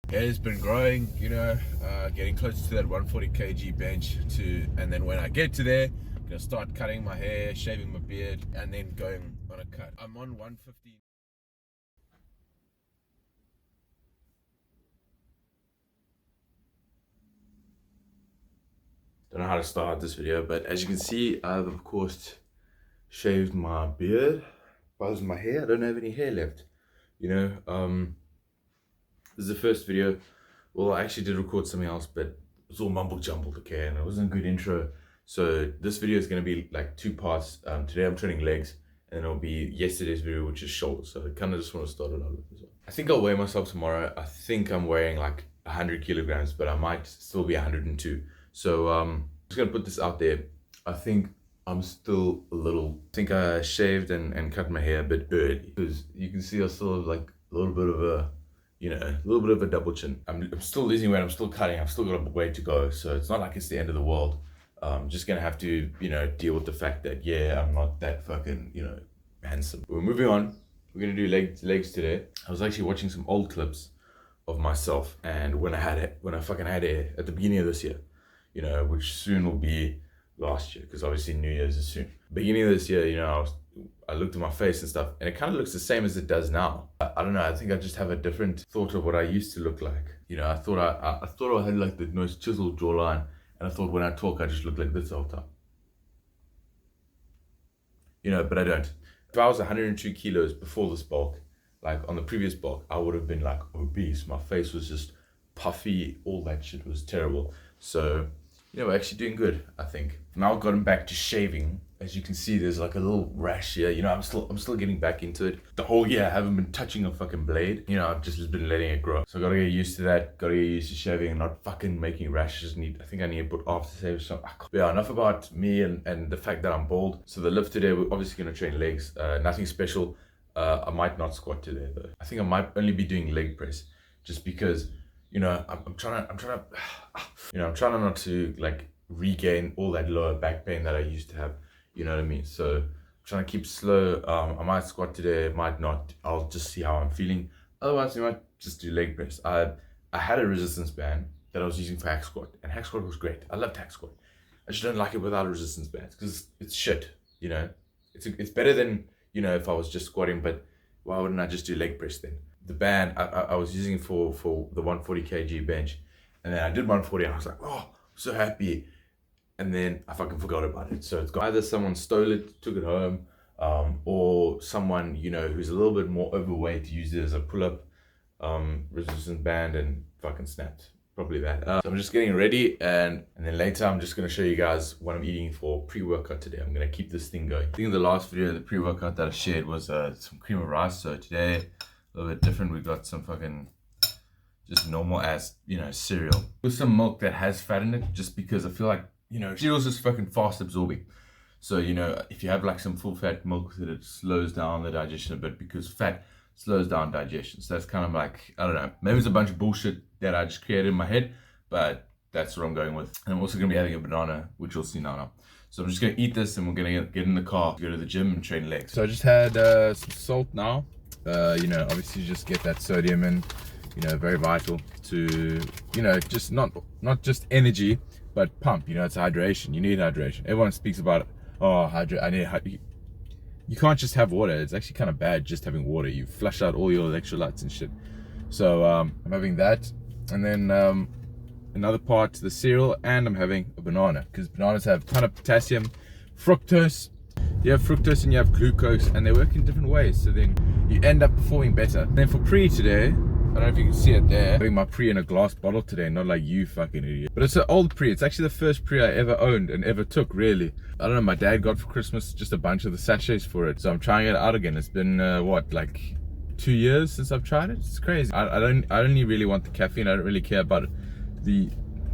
It's been growing, getting close to that 140 kg bench and then when I get to there, I'm gonna start cutting my hair, shaving my beard, and then going on a cut. I'm on 150. Don't know how to start this video, but as you can see, I've of course shaved my beard, buzzed my hair. I don't have any hair left. This is the first video. Well, I actually did record something else, but it's all mumble jumbled, okay, and it wasn't a good intro. So this video is going to be like two parts. Today I'm training legs, and then it'll be yesterday's video, which is shoulders. So I kind of just want to start it out with this one. I think I'll weigh myself tomorrow. I think I'm weighing like 100 kilograms, but I might still be 102. So I'm just going to put this out there. I think I'm still a little, I think I shaved and cut my hair a bit early, because you can see I still have like a little bit of a double chin. I'm still losing weight, I'm still cutting, I've still got a way to go. So it's not like it's the end of the world. I'm just gonna have to, deal with the fact that, yeah, I'm not that fucking, handsome. We're moving on. We're gonna do legs today. I was actually watching some old clips of myself and when I fucking had hair at the beginning of this year, which soon will be last year, because obviously New Year's is soon. Beginning of this year, I looked at my face and stuff, and it kind of looks the same as it does now. I don't know. I think I just have a different thought of what I used to look like. I thought I had like the most chiseled jawline, and I thought when I talk, I just look like this all the time. But I don't. If I was 102 kilos before this bulk, like on the previous bulk, I would have been like obese. My face was just puffy. All that shit was terrible. So, we're actually doing good, I think. Now I've gotten back to shaving. As you can see, there's like a little rash here. I'm still getting back into it. The whole year I haven't been touching a fucking blade. I've just been letting it grow. So I gotta get used to that. Gotta get used to shaving and not fucking making rashes. I think I need to put after shave or something. But yeah, enough about me and the fact that I'm bald. So the lift today, we're obviously gonna train legs. Nothing special. I might not squat today though. I think I might only be doing leg press, just because I'm trying not to like regain all that lower back pain that I used to have. You know what I mean? So I'm trying to keep slow. I might squat today, might not. I'll just see how I'm feeling. Otherwise, I might just do leg press. I had a resistance band that I was using for hack squat, and hack squat was great. I loved hack squat. I just don't like it without a resistance band, because it's shit. It's better than if I was just squatting. But why wouldn't I just do leg press then? The band I was using for the 140 kg bench, and then I did 140, and I was like, oh, I'm so happy. And then I fucking forgot about it. So it's got either someone stole it, took it home, or someone, who's a little bit more overweight used it as a pull-up resistance band and fucking snapped. Probably that. So I'm just getting ready, and then later I'm just going to show you guys what I'm eating for pre-workout today. I'm going to keep this thing going. I think the last video, the pre-workout that I shared was some cream of rice. So today, a little bit different. We got some fucking just normal ass, cereal with some milk that has fat in it, just because I feel like, cereal's just fucking fast absorbing. So, if you have like some full fat milk with it slows down the digestion a bit, because fat slows down digestion. So that's kind of like, I don't know, maybe it's a bunch of bullshit that I just created in my head, but that's what I'm going with. And I'm also going to be having a banana, which you'll see now. So I'm just going to eat this, and we're going to get in the car, go to the gym and train legs. So I just had some salt now. Obviously just get that sodium in, very vital to, just not just energy, but pump. It's hydration. You need hydration. Everyone speaks about it. Oh, you can't just have water. It's actually kind of bad just having water. You flush out all your electrolytes and shit. So I'm having that, and then another part to the cereal, and I'm having a banana, because bananas have a ton of potassium, fructose. You have fructose and you have glucose, and they work in different ways. So then you end up performing better. And then for pre today, I don't know if you can see it there. I'm having my pre in a glass bottle today, not like you fucking idiot. But it's an old pre. It's actually the first pre I ever owned and ever took, really. I don't know, my dad got for Christmas just a bunch of the sachets for it. So I'm trying it out again. It's been, like 2 years since I've tried it. It's crazy. I only really want the caffeine. I don't really care about it.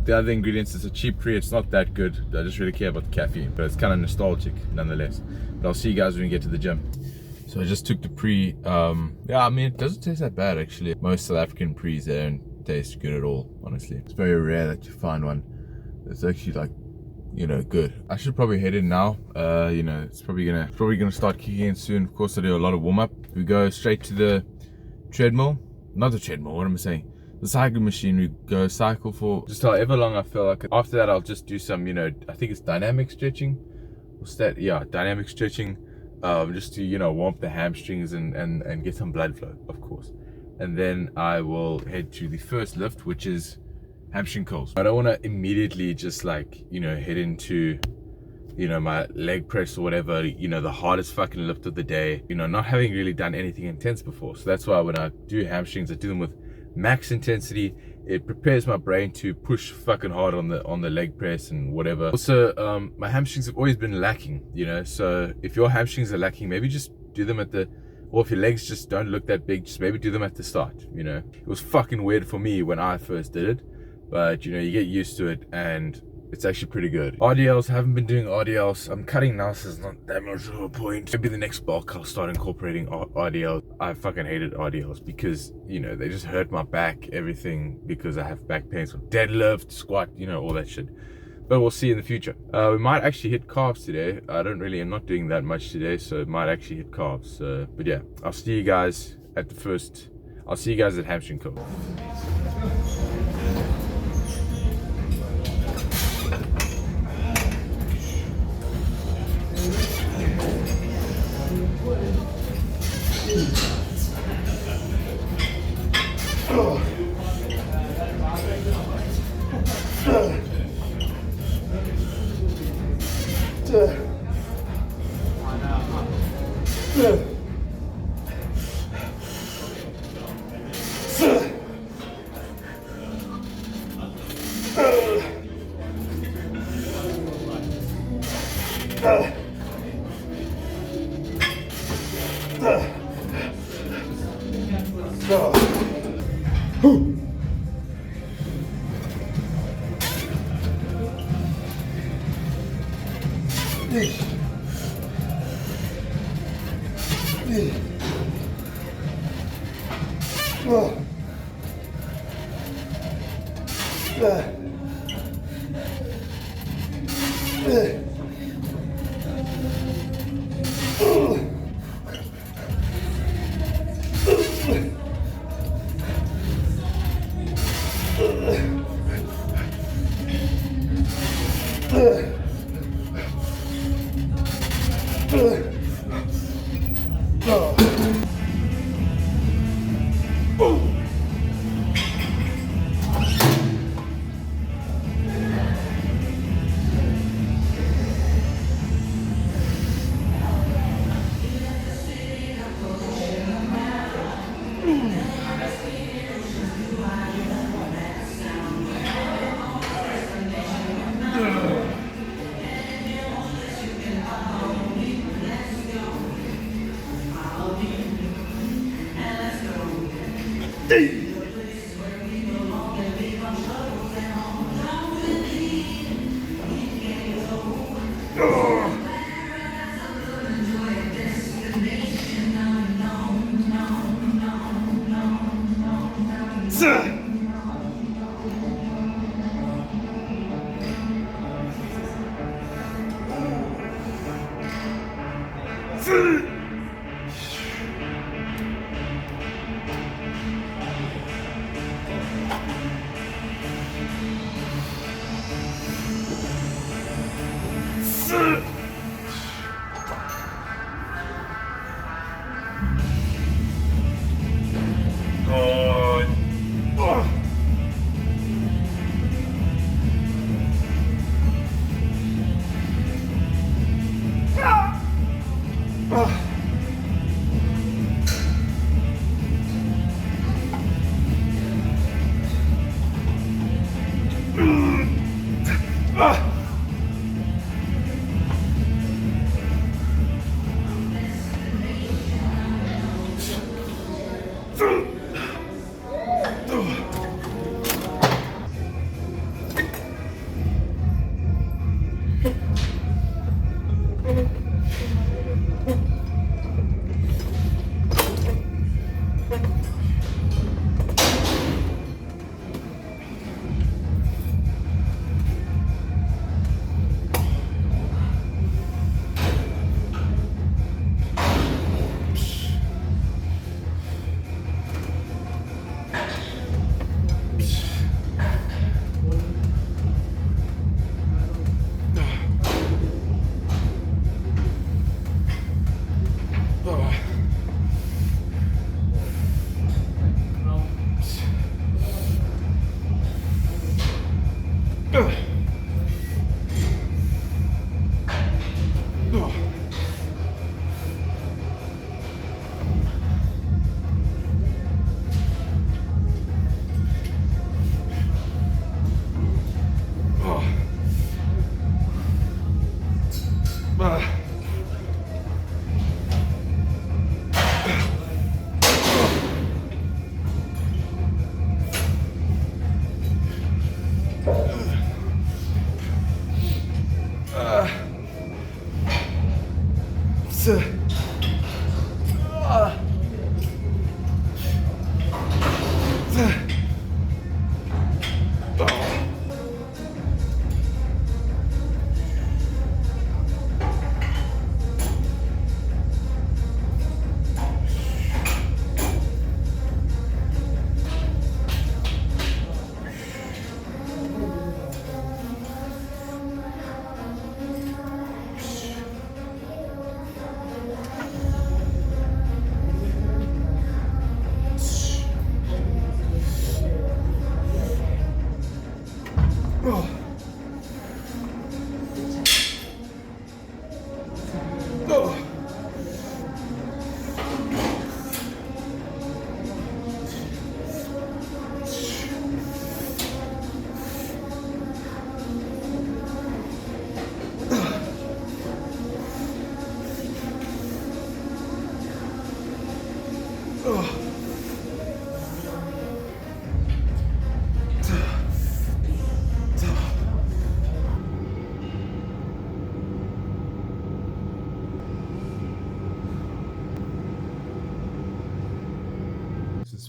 The other ingredients, it's a cheap pre. It's not that good. I just really care about the caffeine. But it's kind of nostalgic nonetheless. But I'll see you guys when we get to the gym. So I just took the pre. Yeah, I mean, it doesn't taste that bad actually. Most South African pre's, they don't taste good at all, honestly. It's very rare that you find one that's actually like, good. I should probably head in now. It's probably gonna start kicking in soon. Of course, I do a lot of warm up. We go straight to the treadmill. Not the treadmill, what am I saying? the cycling machine. We go cycle for just however long I feel like. After that, I'll just do some, you know, I think it's dynamic stretching. What's that? Yeah, dynamic stretching. Just to, you know, warm up the hamstrings and get some blood flow, of course. And then I will head to the first lift, which is hamstring curls. I don't want to immediately just like, you know, head into, you know, my leg press or whatever, you know, the hardest fucking lift of the day, you know, not having really done anything intense before. So that's why when I do hamstrings, I do them with max intensity. It prepares my brain to push fucking hard on the leg press and whatever. Also, my hamstrings have always been lacking, you know, so if your hamstrings are lacking, maybe just do them at the, or if your legs just don't look that big, just maybe do them at the start, you know. It was fucking weird for me when I first did it, but you know, you get used to it and it's actually pretty good. RDLs, haven't been doing RDLs. I'm cutting now, so it's not that much of a point. Maybe the next bulk I'll start incorporating RDLs. I fucking hated RDLs because, you know, they just hurt my back, everything, because I have back pains from deadlift, squat, you know, all that shit. But we'll see in the future. We might actually hit carbs today. I'm not doing that much today, so it might actually hit carbs. But yeah, I'll see you guys at hamstring curl.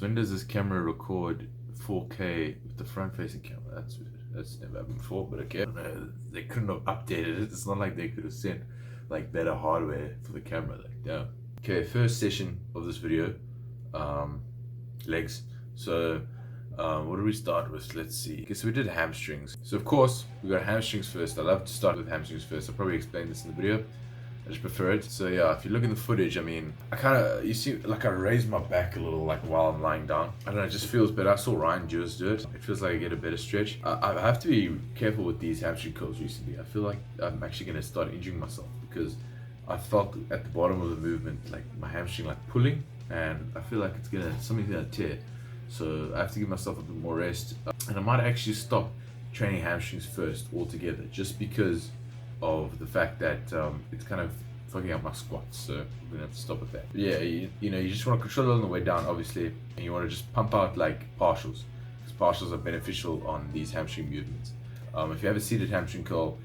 So when does this camera record 4K with the front-facing camera? That's never happened before, but okay. They couldn't have updated it. It's not like they could have sent like better hardware for the camera. Like, damn. Okay, first session of this video, legs. So what do we start with? Let's see. Okay, so we did hamstrings. So of course we got hamstrings first. I love to start with hamstrings first. I'll probably explain this in the video. I just prefer it. So yeah, if you look in the footage, I mean, I kind of, you see, like I raise my back a little, like while I'm lying down. I don't know, it just feels better. I saw Ryan Jewers do it. It feels like I get a better stretch. I have to be careful with these hamstring curls recently. I feel like I'm actually going to start injuring myself because I felt at the bottom of the movement, like my hamstring like pulling, and I feel like something's gonna tear. So I have to give myself a bit more rest. And I might actually stop training hamstrings first altogether, just because of the fact that it's kind of fucking up my squats, so I'm gonna have to stop with that. But yeah, you know, you just want to control it on the way down, obviously, and you want to just pump out like partials, because partials are beneficial on these hamstring movements. If you have a seated hamstring curl,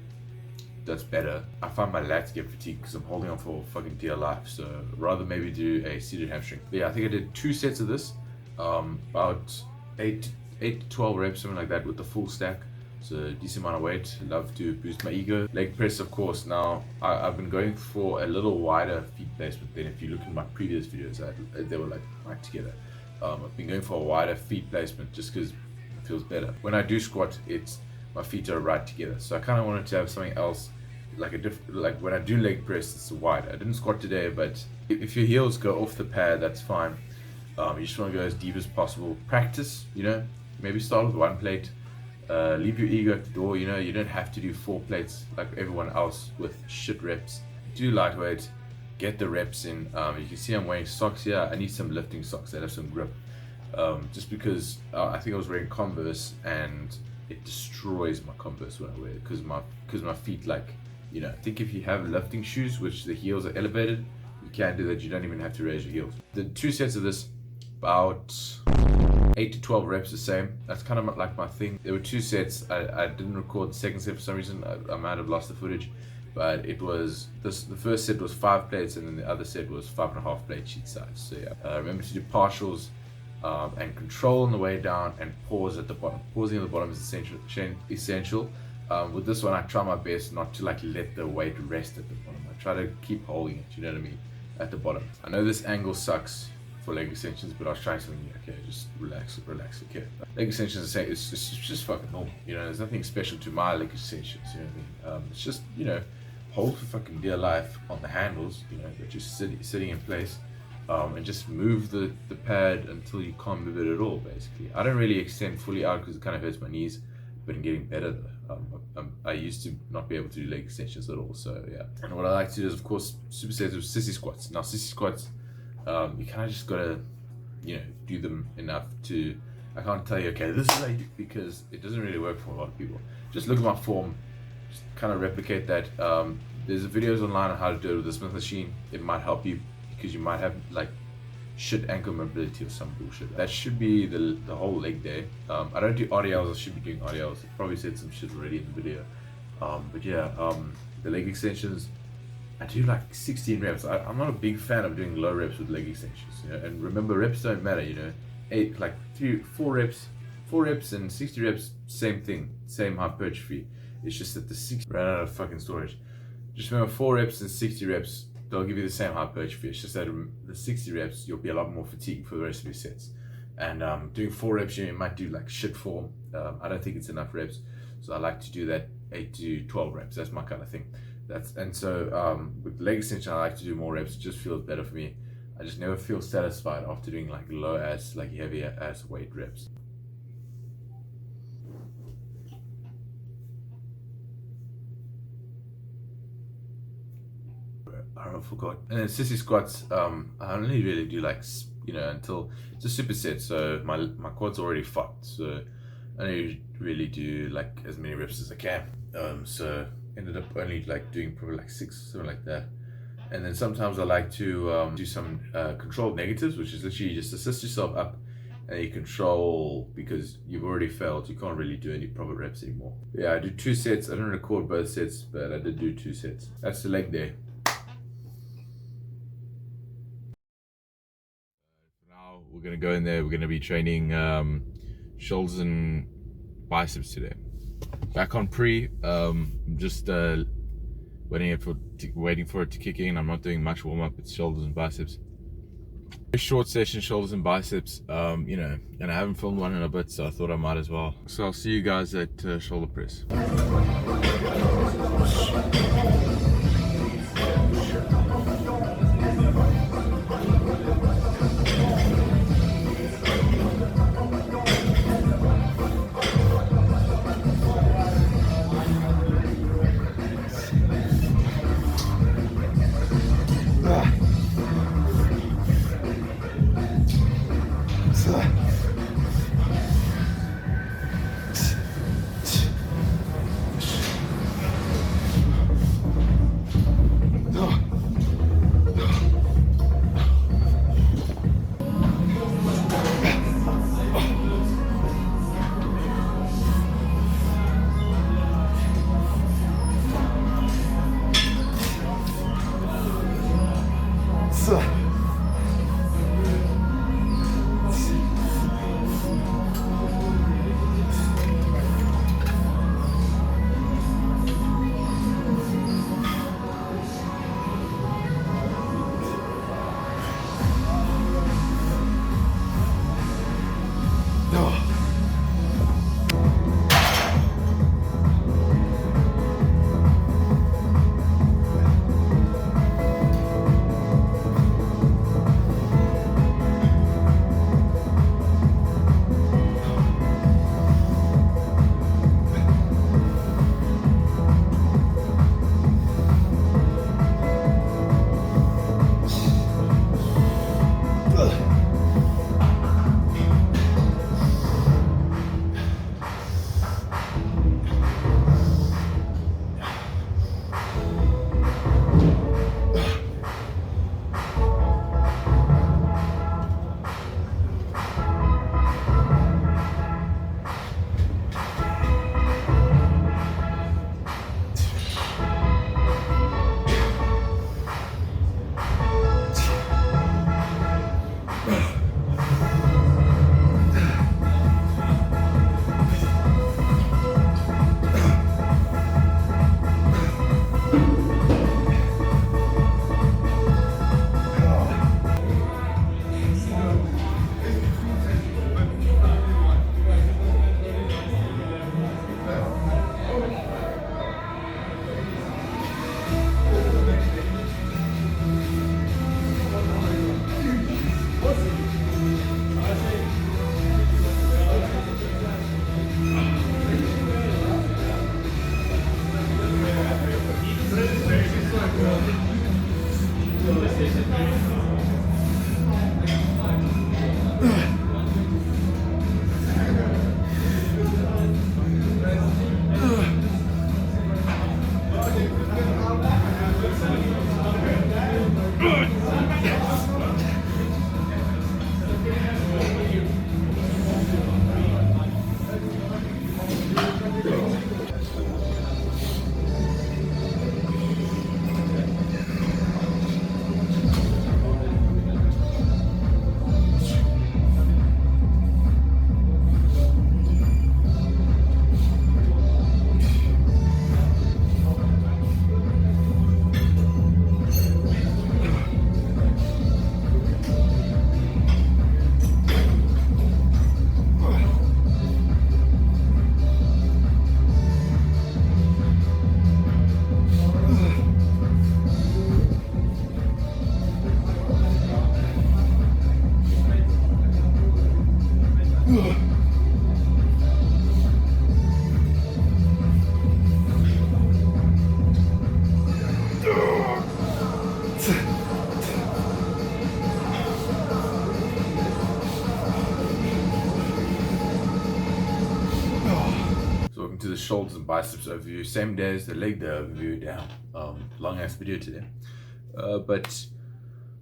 that's better. I find my lats get fatigued because I'm holding on for fucking dear life, so rather maybe do a seated hamstring. But yeah, I think I did 2 sets of this, about 8 to 12 reps, something like that, with the full stack. So a decent amount of weight. Love to boost my ego. Leg press, of course. Now I've been going for a little wider feet placement than if you look in my previous videos. They were like right together. I've been going for a wider feet placement just because it feels better. When I do squat, my feet are right together. So I kind of wanted to have something else, like when I do leg press, it's wider. I didn't squat today, but if your heels go off the pad, that's fine. You just want to go as deep as possible. Practice, you know. Maybe start with 1 plate. Leave your ego at the door. You know, you don't have to do 4 plates like everyone else with shit reps. Do lightweight, get the reps in. You can see I'm wearing socks here. I need some lifting socks that have some grip. Just because I think I was wearing Converse and it destroys my Converse when I wear it because my feet, like, you know. I think if you have lifting shoes which the heels are elevated, you can do that. You don't even have to raise your heels. The 2 sets of this, about 8 to 12 reps, the same. That's kind of like my thing. There were 2 sets. I didn't record the second set for some reason. I might have lost the footage, but it was the first set was 5 plates, and then the other set was 5.5 plates each side. So yeah, remember to do partials and control on the way down, and pause at the bottom. Pausing at the bottom is essential. With this one, I try my best not to like let the weight rest at the bottom. I try to keep holding it, you know what I mean, at the bottom. I know this angle sucks for leg extensions, but I was trying something new. Okay, just relax, okay. Leg extensions, it's just fucking normal, you know. There's nothing special to my leg extensions, you know what I mean. It's just, you know, hold for fucking dear life on the handles, you know, that you're sitting in place, and just move the pad until you can't move it at all, basically. I don't really extend fully out because it kind of hurts my knees, but I'm getting better though. I used to not be able to do leg extensions at all, so yeah. And what I like to do is, of course, supersets with sissy squats. Now, sissy squats, you kind of just gotta, you know, do them enough to, I can't tell you, okay, this is how you do, because it doesn't really work for a lot of people. Just look at my form, just kind of replicate that. There's videos online on how to do it with the Smith machine. It might help you because you might have like shit ankle mobility or some bullshit. That should be the whole leg day. I don't do RDLs. I should be doing RDLs. I probably said some shit already in the video. But yeah, the leg extensions, I do like 16 reps. I'm not a big fan of doing low reps with leg extensions, you know? And remember, reps don't matter, you know. 4 reps and 60 reps, same thing, same hypertrophy. It's just that the 60 ran out of fucking storage. Just remember, 4 reps and 60 reps, they'll give you the same hypertrophy. It's just that the 60 reps, you'll be a lot more fatigued for the rest of your sets. And doing 4 reps, you might do like shit form. I don't think it's enough reps, so I like to do that 8 to 12 reps. That's my kind of thing. So with leg extension, I like to do more reps. It just feels better for me. I just never feel satisfied after doing like low ass, like heavy ass weight reps. I forgot. And then sissy squats, I only really do like, you know, until it's a superset. So my quads already fucked. So I only really do like as many reps as I can. So ended up only like doing probably like 6, something like that. And then sometimes I like to do some controlled negatives, which is literally just assist yourself up and you control, because you've already failed. You can't really do any proper reps anymore. But yeah, I do 2 sets. I didn't record both sets, but I did do 2 sets. That's the leg day. Now we're gonna go in there. We're gonna be training shoulders and biceps today. Back on pre. Just waiting for it to kick in. I'm not doing much warm up. It's shoulders and biceps. Very short session, shoulders and biceps. And I haven't filmed one in a bit, so I thought I might as well. So I'll see you guys at shoulder press. To the shoulders and biceps overview, same day as the leg day overview. Down long ass video today, but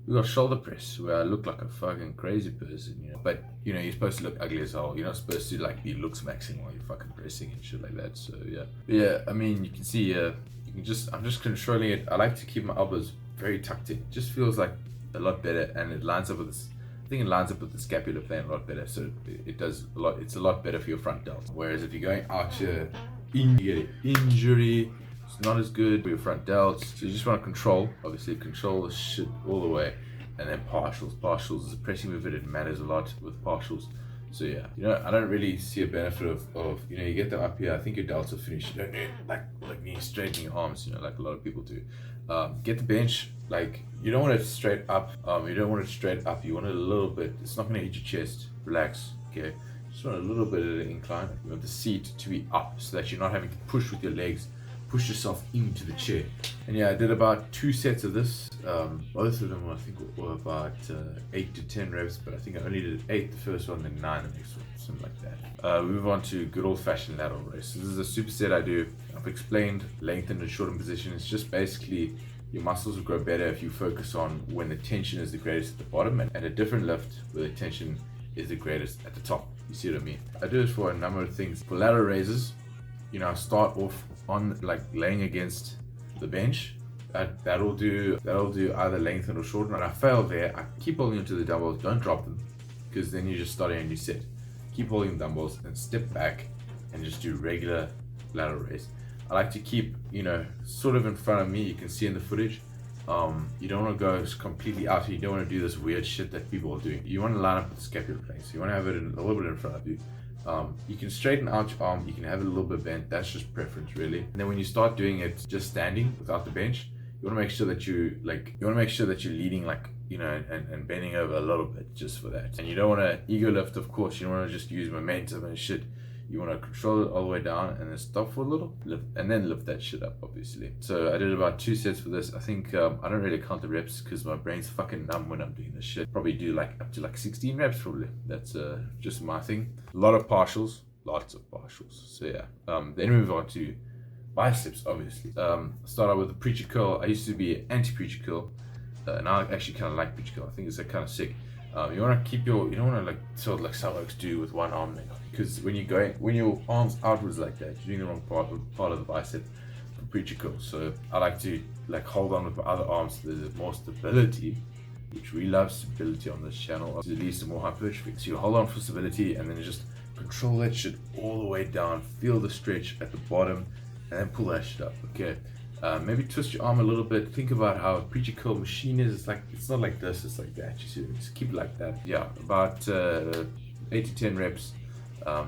we got shoulder press where I look like a fucking crazy person, but you're supposed to look ugly as hell. You're not supposed to like be looks maxing while you're fucking pressing and shit like that. So yeah, I mean, you can see I'm just controlling it. I like to keep my elbows very tucked in. Just feels like a lot better, and it lines up with this I think it lines up with the scapular plane a lot better, so it does a lot. It's a lot better for your front delt. Whereas if you're going out here, you get an injury. It's not as good for your front delts. So you just want to control the shit all the way. And then partials is a pressing move, it matters a lot with partials. So yeah, I don't really see a benefit of you get them up here. I think your delts are finished. You don't need like me straightening your arms, like a lot of people do. Get the bench, like you don't want it straight up. You want it a little bit. It's not gonna hit your chest. Relax, okay? Just want a little bit of an incline. You want the seat to be up so that you're not having to push with your legs. Push yourself into the chair. And yeah, I did about 2 sets of this. Both of them I think were about 8 to 10 reps, but I think I only did 8 the first one, then 9 the next one, something like that. We move on to good old-fashioned lateral raise. So this is a superset I do. I've explained lengthened and shortened position. It's just basically your muscles will grow better if you focus on when the tension is the greatest at the bottom, and a different lift where the tension is the greatest at the top. You see what I mean? I do this for a number of things. For lateral raises, I start off on like laying against the bench. That'll do either lengthen or shorten. And I fail there, I keep holding onto the dumbbells, don't drop them, because then you're just starting a new set. Keep holding the dumbbells and step back and just do regular lateral raise. I like to keep, sort of in front of me. You can see in the footage. You don't want to go completely out. You don't want to do this weird shit that people are doing. You want to line up with the scapular plane. So you want to have it a little bit in front of you. You can straighten out your arm, you can have it a little bit bent, that's just preference really. And then when you start doing it just standing without the bench, you want to make sure that you're leading and bending over a little bit just for that. And you don't want to ego lift, of course. You don't want to just use momentum and shit. You want to control it all the way down and then stop for a little, and then lift that shit up, obviously. So I did about 2 sets for this. I think I don't really count the reps because my brain's fucking numb when I'm doing this shit. Probably do up to 16 reps probably. That's just my thing. A lot of partials, lots of partials. So yeah, then we move on to biceps, obviously. Start out with the preacher curl. I used to be anti-preacher curl. Now I actually kind of like preacher curl. I think it's kind of sick. You want to keep you don't want to sort of like some folks do with one arm, because when your arms outwards like that, you're doing the wrong part of the bicep for preacher curl. So I like to hold on with my other arms so there's more stability, which we love stability on this channel. It leads to more hypertrophy. So you hold on for stability and then you just control that shit all the way down. Feel the stretch at the bottom and then pull that shit up. Okay. Maybe twist your arm a little bit. Think about how a preacher curl machine is. It's not like this, it's like that. You see, just keep it like that. Yeah, about 8 to 10 reps,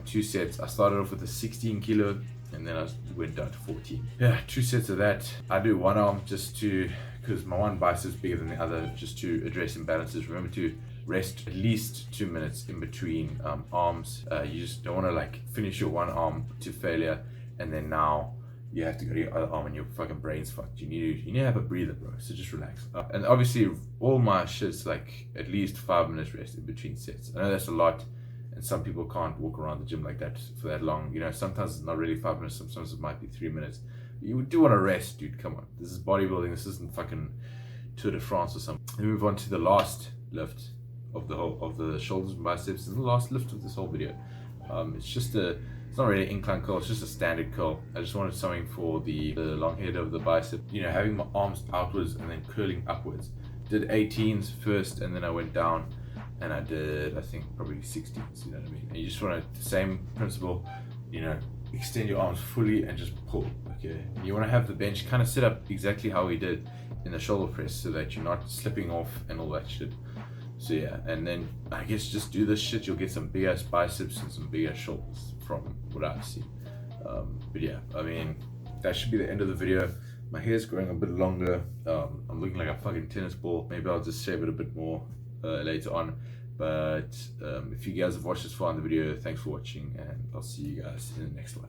2 sets. I started off with a 16 kilo and then I went down to 14. Yeah, 2 sets of that. I do one arm because my one bicep is bigger than the other, just to address imbalances. Remember to rest at least 2 minutes in between arms. You just don't want to finish your one arm to failure and then now you have to go to your other arm and your fucking brain's fucked. You need to have a breather, bro. So just relax. And obviously, all my shit's at least 5 minutes rest in between sets. I know that's a lot, and some people can't walk around the gym like that for that long. Sometimes it's not really 5 minutes. Sometimes it might be 3 minutes. You do want to rest, dude. Come on. This is bodybuilding. This isn't fucking Tour de France or something. We move on to the last lift of the shoulders and biceps, and the last lift of this whole video. It's not really an incline curl, it's just a standard curl. I just wanted something for the long head of the bicep. Having my arms outwards and then curling upwards. Did 18s first and then I went down and I did, I think, probably 16s, you know what I mean? And you just want the same principle, extend your arms fully and just pull, okay? And you want to have the bench kind of set up exactly how we did in the shoulder press so that you're not slipping off and all that shit. So yeah, and then I guess just do this shit, you'll get some big ass biceps and some big ass shoulders from what I've seen. But yeah, I mean, that should be the end of the video. My hair's growing a bit longer. I'm looking like a fucking tennis ball. Maybe I'll just shave it a bit more later on. But if you guys have watched this far in the video, thanks for watching and I'll see you guys in the next one.